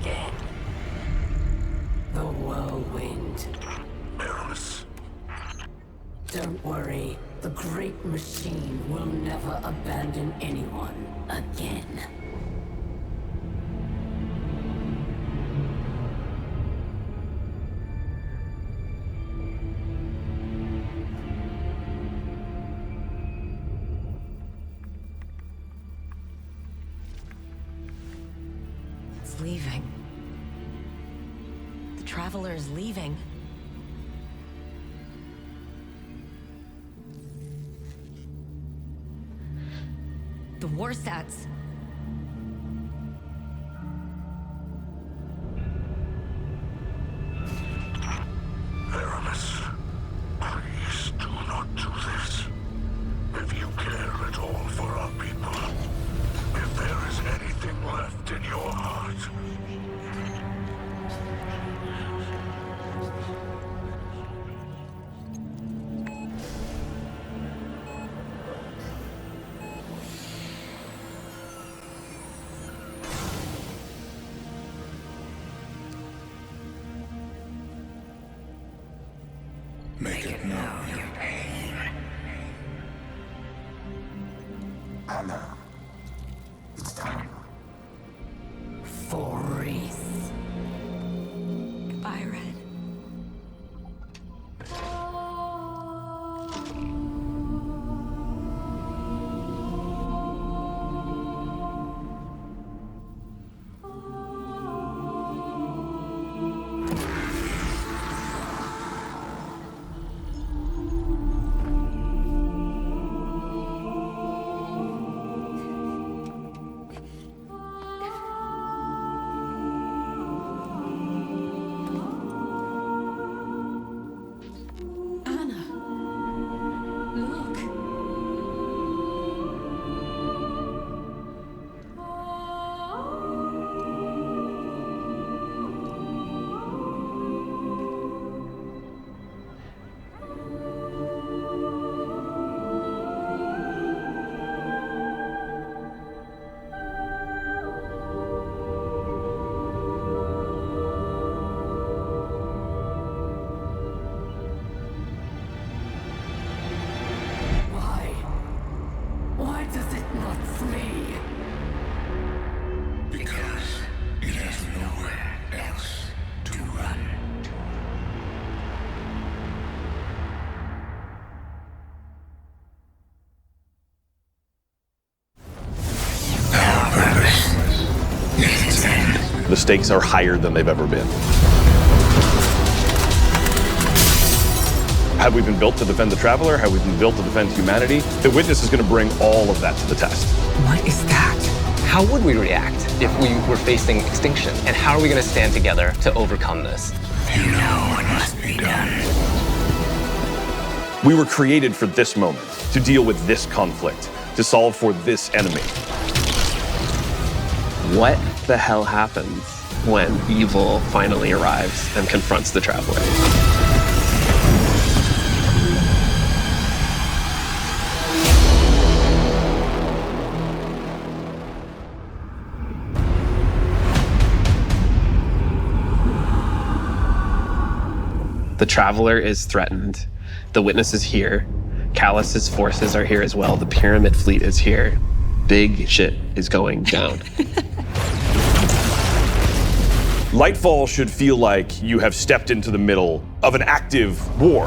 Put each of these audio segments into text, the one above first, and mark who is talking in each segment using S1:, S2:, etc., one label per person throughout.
S1: again. The whirlwind.
S2: Eros.
S1: Don't worry. The great machine will never abandon anyone again.
S3: It's leaving. The Traveler is leaving. The war stats.
S2: Aramis, please do not do this. If you care at all for our people, if there is anything left in your heart, make it known your pain. Anna, it's time.
S1: For Reese.
S3: Goodbye, Red.
S1: Why does it not flee?
S2: Because it has nowhere else to run. Our purpose is its end.
S4: The stakes are higher than they've ever been. Have we been built to defend the Traveler? Have we been built to defend humanity? The Witness is going to bring all of that to the test.
S5: What is that? How would we react if we were facing extinction? And how are we going to stand together to overcome this?
S2: You know what must be done.
S4: We were created for this moment, to deal with this conflict, to solve for this enemy.
S5: What the hell happens when evil finally arrives and confronts the Traveler? The Traveler is threatened. The Witness is here. Callus's forces are here as well. The Pyramid fleet is here. Big shit is going down.
S4: Lightfall should feel like you have stepped into the middle of an active war.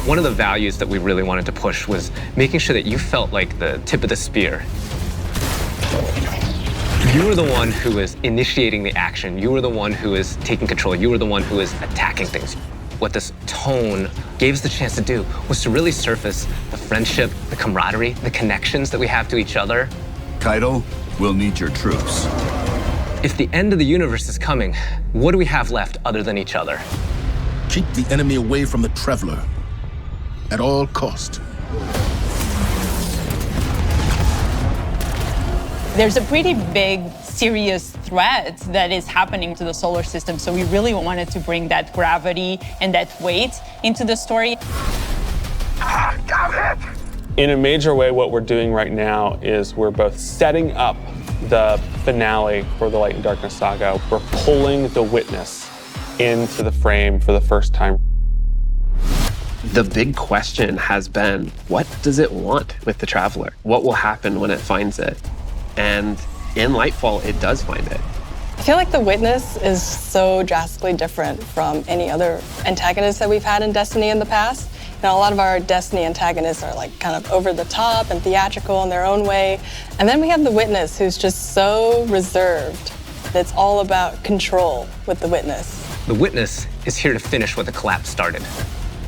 S5: One of the values that we really wanted to push was making sure that you felt like the tip of the spear. You were the one who is initiating the action. You were the one who is taking control. You were the one who is attacking things. What this tone gave us the chance to do was to really surface the friendship, the camaraderie, the connections that we have to each other.
S6: Kaido, we'll need your troops.
S5: If the end of the universe is coming, what do we have left other than each other?
S6: Keep the enemy away from the Traveler. At all cost.
S7: There's a pretty big, serious threat that is happening to the solar system, so we really wanted to bring that gravity and that weight into the story.
S8: In a major way, what we're doing right now is we're both setting up the finale for the Light and Darkness saga. We're pulling the Witness into the frame for the first time.
S9: The big question has been, what does it want with the Traveler? What will happen when it finds it? And in Lightfall, it does find it.
S10: I feel like the Witness is so drastically different from any other antagonist that we've had in Destiny in the past. You know, a lot of our Destiny antagonists are like kind of over the top and theatrical in their own way. And then we have the Witness, who's just so reserved. It's all about control with the Witness.
S5: The Witness is here to finish what the collapse started.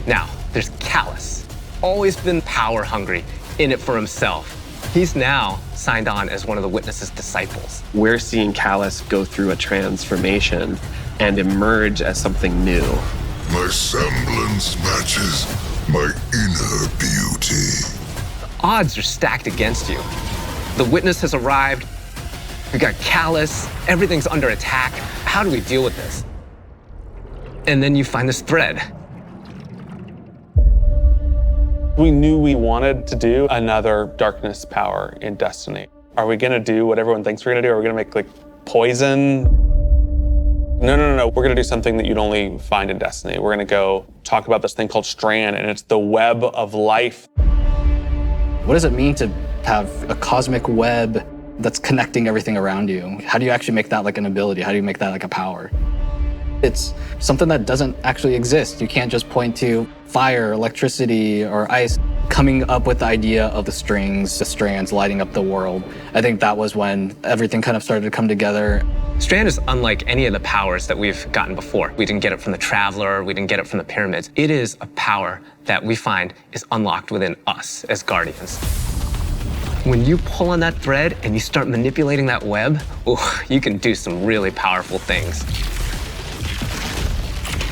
S5: Now, there's Callus, always been power hungry, in it for himself. He's now signed on as one of the Witness's disciples.
S9: We're seeing Callus go through a transformation and emerge as something new.
S2: My semblance matches my inner beauty.
S5: The odds are stacked against you. The Witness has arrived. We got Callus. Everything's under attack. How do we deal with this? And then you find this thread.
S8: We knew we wanted to do another darkness power in Destiny. Are we gonna do what everyone thinks we're gonna do? Are we gonna make like poison? No. We're gonna do something that you'd only find in Destiny. We're gonna go talk about this thing called Strand, and it's the web of life.
S11: What does it mean to have a cosmic web that's connecting everything around you? How do you actually make that like an ability? How do you make that like a power? It's something that doesn't actually exist. You can't just point to fire, electricity, or ice. Coming up with the idea of the strings, the strands lighting up the world. I think that was when everything kind of started to come together.
S5: Strand is unlike any of the powers that we've gotten before. We didn't get it from the Traveler, we didn't get it from the Pyramids. It is a power that we find is unlocked within us as Guardians. When you pull on that thread and you start manipulating that web, you can do some really powerful things.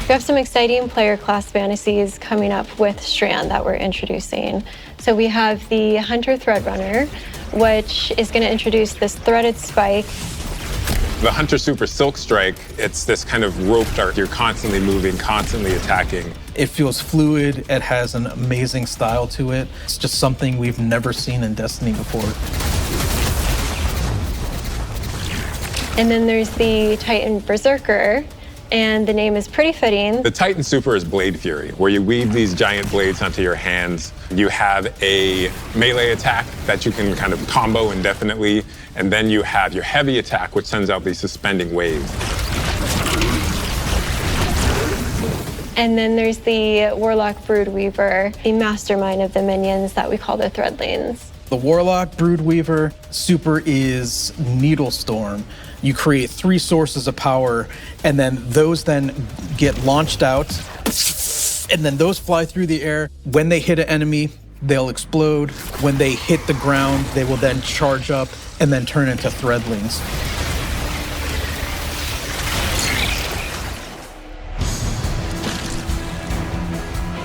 S12: We have some exciting player class fantasies coming up with Strand that we're introducing. So we have the Hunter Threadrunner, which is going to introduce this threaded spike.
S13: The Hunter Super Silk Strike, it's this kind of rope dart. You're constantly moving, constantly attacking.
S14: It feels fluid. It has an amazing style to it. It's just something we've never seen in Destiny before.
S12: And then there's the Titan Berserker, and the name is pretty fitting.
S13: The Titan Super is Blade Fury, where you weave these giant blades onto your hands. You have a melee attack that you can kind of combo indefinitely, and then you have your heavy attack, which sends out these suspending waves.
S12: And then there's the Warlock Broodweaver, the mastermind of the minions that we call the Threadlings.
S14: The Warlock Broodweaver Super is Needle Storm. You create 3 sources of power, and then those then get launched out, and then those fly through the air. When they hit an enemy, they'll explode. When they hit the ground, they will then charge up and then turn into Threadlings.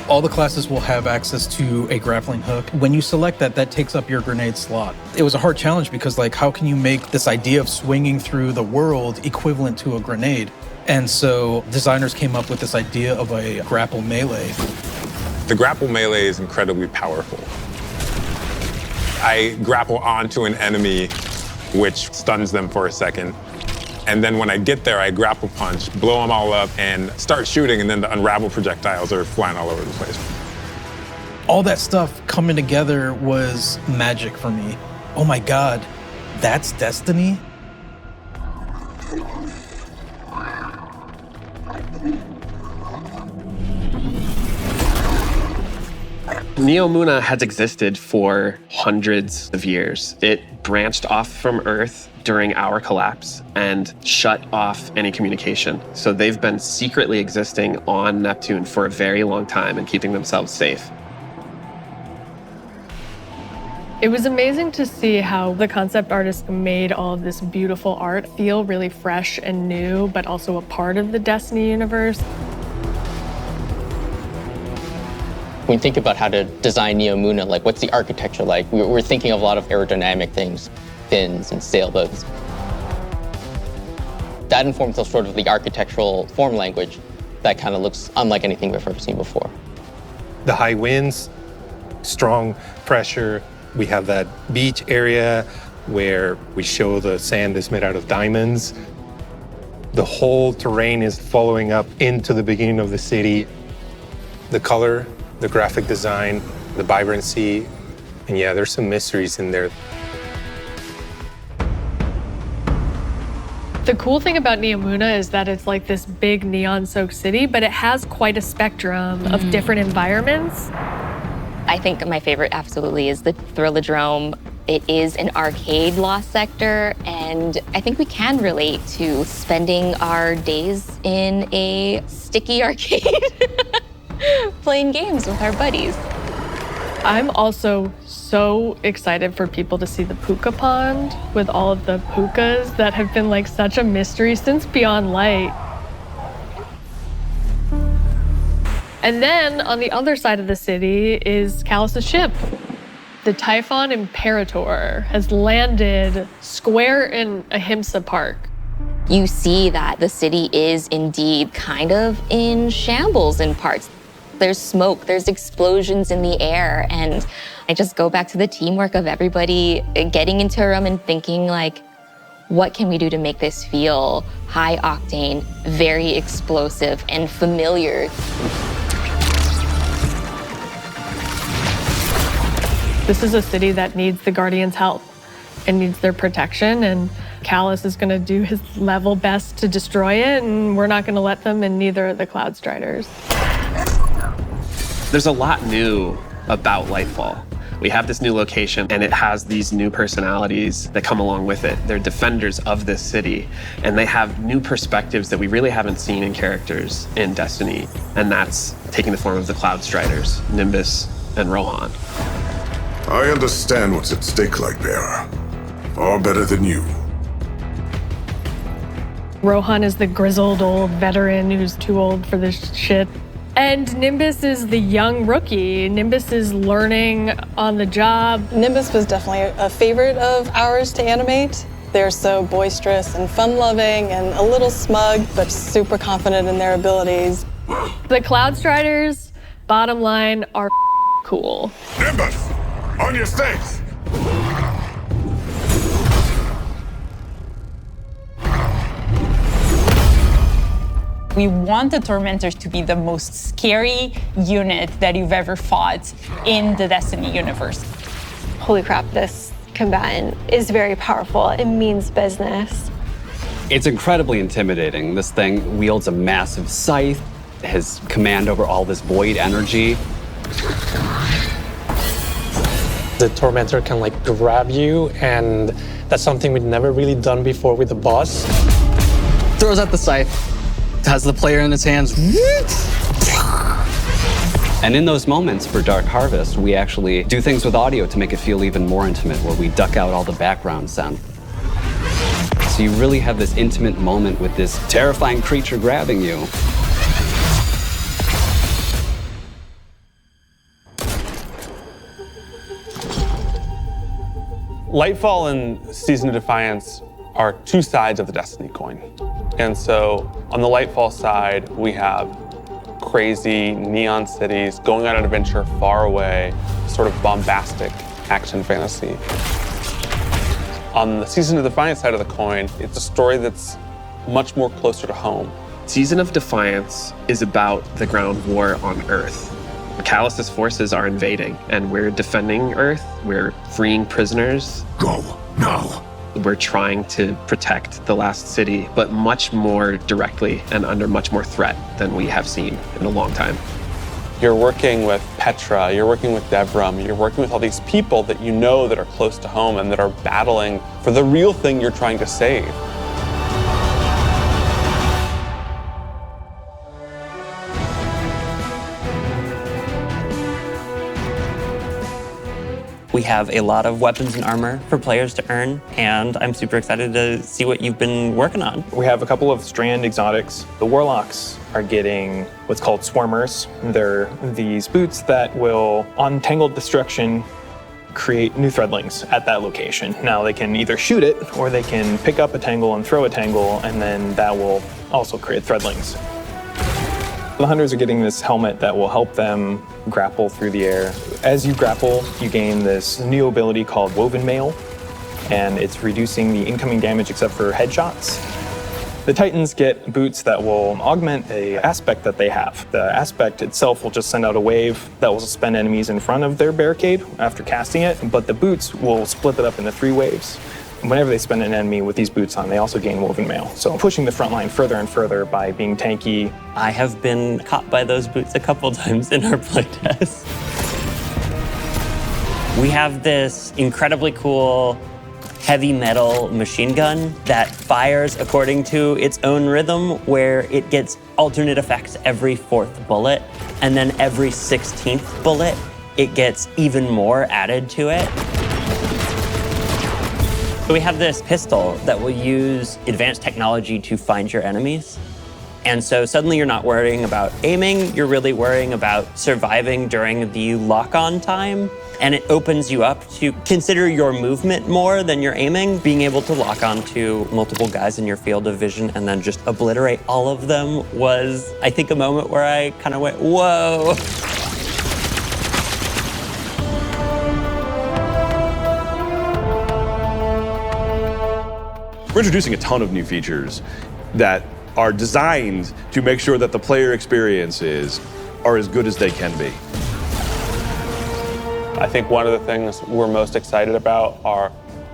S14: All the classes will have access to a grappling hook. When you select that, that takes up your grenade slot. It was a hard challenge because, like, how can you make this idea of swinging through the world equivalent to a grenade? And so designers came up with this idea of a grapple melee.
S13: The grapple melee is incredibly powerful. I grapple onto an enemy, which stuns them for a second. And then when I get there, I grapple punch, blow them all up, and start shooting, and then the unravel projectiles are flying all over the place.
S14: All that stuff coming together was magic for me. Oh my God, that's Destiny?
S9: Neomuna has existed for hundreds of years. It branched off from Earth during our collapse and shut off any communication. So they've been secretly existing on Neptune for a very long time and keeping themselves safe.
S15: It was amazing to see how the concept artist made all of this beautiful art feel really fresh and new, but also a part of the Destiny universe.
S16: When you think about how to design Neomuna, like what's the architecture like? We're thinking of a lot of aerodynamic things, fins and sailboats. That informs sort of the architectural form language that kind of looks unlike anything we've ever seen before.
S17: The high winds, strong pressure. We have that beach area, where we show the sand is made out of diamonds. The whole terrain is following up into the beginning of the city. The color, the graphic design, the vibrancy, and yeah, there's some mysteries in there.
S15: The cool thing about Neomuna is that it's like this big neon-soaked city, but it has quite a spectrum of different environments.
S18: I think my favorite absolutely is the Thrillodrome. It is an arcade lost sector, and I think we can relate to spending our days in a sticky arcade playing games with our buddies.
S15: I'm also so excited for people to see the puka pond with all of the pukas that have been like such a mystery since Beyond Light. And then on the other side of the city is Callus's ship. The Typhon Imperator has landed square in Ahimsa Park.
S18: You see that the city is indeed kind of in shambles in parts. There's smoke, there's explosions in the air, and I just go back to the teamwork of everybody getting into a room and thinking like, what can we do to make this feel high octane, very explosive, and familiar?
S15: This is a city that needs the Guardians' help and needs their protection, and Callus is going to do his level best to destroy it, and we're not going to let them, and neither are the Cloud Striders.
S9: There's a lot new about Lightfall. We have this new location, and it has these new personalities that come along with it. They're defenders of this city, and they have new perspectives that we really haven't seen in characters in Destiny, and that's taking the form of the Cloud Striders, Nimbus and Rohan.
S2: I understand what's at stake, Lightbearer. Far better than you.
S15: Rohan is the grizzled old veteran who's too old for this shit. And Nimbus is the young rookie. Nimbus is learning on the job.
S10: Nimbus was definitely a favorite of ours to animate. They're so boisterous and fun-loving and a little smug, but super confident in their abilities.
S15: The Cloud Striders, bottom line, are cool.
S2: Nimbus, on your stakes!
S7: We want the Tormentors to be the most scary unit that you've ever fought in the Destiny universe.
S12: Holy crap, this combatant is very powerful. It means business.
S19: It's incredibly intimidating. This thing wields a massive scythe, has command over all this void energy.
S17: The Tormentor can like grab you, and that's something we'd never really done before with the boss.
S11: Throws out the scythe, has the player in his hands.
S19: And in those moments for Dark Harvest, we actually do things with audio to make it feel even more intimate, where we duck out all the background sound. So you really have this intimate moment with this terrifying creature grabbing you.
S8: Lightfall and Season of Defiance are two sides of the Destiny coin. And so on the Lightfall side, we have crazy neon cities going on an adventure far away, sort of bombastic action fantasy. On the Season of Defiance side of the coin, it's a story that's much more closer to home.
S9: Season of Defiance is about the ground war on Earth. Callus's forces are invading, and we're defending Earth. We're freeing prisoners.
S2: Go, now.
S9: We're trying to protect the last city, but much more directly and under much more threat than we have seen in a long time.
S8: You're working with Petra, you're working with Devram, you're working with all these people that you know that are close to home and that are battling for the real thing you're trying to save.
S20: We have a lot of weapons and armor for players to earn, and I'm super excited to see what you've been working on.
S21: We have a couple of Strand exotics. The Warlocks are getting what's called Swarmers. They're these boots that will, on Tangled Destruction, create new threadlings at that location. Now they can either shoot it, or they can pick up a tangle and throw a tangle, and then that will also create threadlings. The Hunters are getting this helmet that will help them grapple through the air. As you grapple, you gain this new ability called Woven Mail. and it's reducing the incoming damage except for headshots. The Titans get boots that will augment an aspect that they have. The aspect itself will just send out a wave that will suspend enemies in front of their barricade after casting it, but the boots will split it up into 3 waves. Whenever they spend an enemy with these boots on, they also gain woven mail. So pushing the front line further and further by being tanky.
S20: I have been caught by those boots a couple times in our playtest. We have this incredibly cool heavy metal machine gun that fires according to its own rhythm, where it gets alternate effects every 4th bullet, and then every 16th bullet, it gets even more added to it. So we have this pistol that will use advanced technology to find your enemies. And so suddenly you're not worrying about aiming, you're really worrying about surviving during the lock-on time. And it opens you up to consider your movement more than your aiming. Being able to lock on to multiple guys in your field of vision and then just obliterate all of them was, I think, a moment where I kind of went, whoa.
S4: We're introducing a ton of new features that are designed to make sure that the player experiences are as good as they can be.
S8: I think one of the things we're most excited about are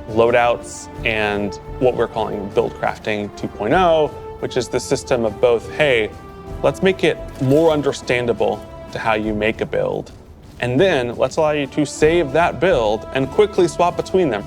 S8: loadouts and what we're calling build crafting 2.0, which is the system of both, hey, let's make it more understandable to how you make a build, and then let's allow you to save that build and quickly swap between them.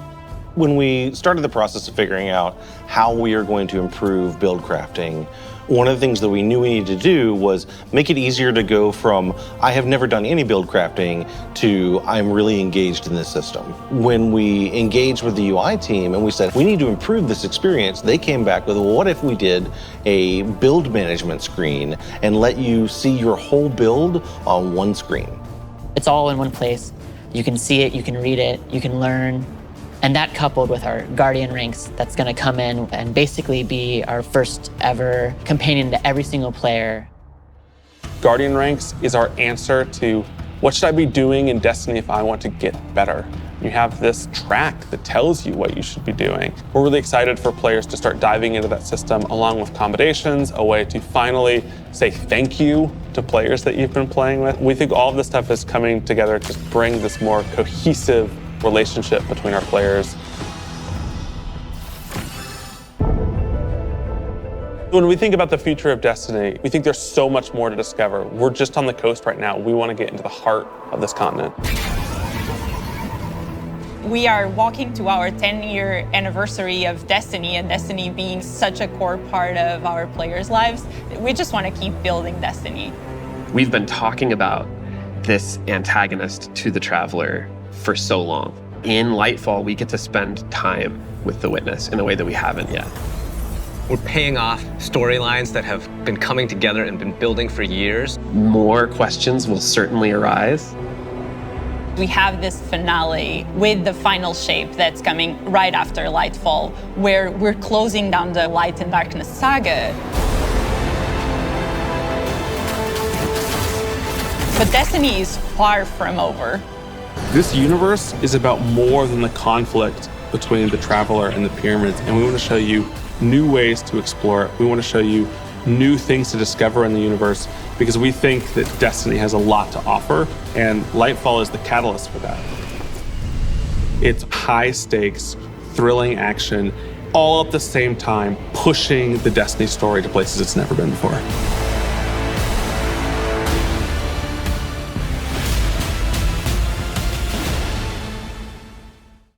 S3: When we started the process of figuring out how we are going to improve build crafting, one of the things that we knew we needed to do was make it easier to go from, I have never done any build crafting, to I'm really engaged in this system. When we engaged with the UI team and we said, we need to improve this experience, they came back with, well, what if we did a build management screen and let you see your whole build on one screen?
S22: It's all in one place. You can see it, you can read it, you can learn. And that coupled with our Guardian ranks, that's gonna come in and basically be our first ever companion to every single player.
S8: Guardian ranks is our answer to what should I be doing in Destiny if I want to get better? You have this track that tells you what you should be doing. We're really excited for players to start diving into that system along with accommodations, a way to finally say thank you to players that you've been playing with. We think all of this stuff is coming together to bring this more cohesive relationship between our players. When we think about the future of Destiny, we think there's so much more to discover. We're just on the coast right now. We want to get into the heart of this continent.
S7: We are walking to our 10-year anniversary of Destiny, and Destiny being such a core part of our players' lives. We just want to keep building Destiny.
S9: We've been talking about this antagonist to the Traveler for so long. In Lightfall, we get to spend time with the Witness in a way that we haven't yet.
S5: We're paying off storylines that have been coming together and been building for years.
S9: More questions will certainly arise.
S7: We have this finale with the final shape that's coming right after Lightfall, where we're closing down the Light and Darkness saga. But Destiny is far from over.
S8: This universe is about more than the conflict between the Traveler and the Pyramids, and we want to show you new ways to explore it. We want to show you new things to discover in the universe, because we think that Destiny has a lot to offer, and Lightfall is the catalyst for that. It's high stakes, thrilling action, all at the same time, pushing the Destiny story to places it's never been before.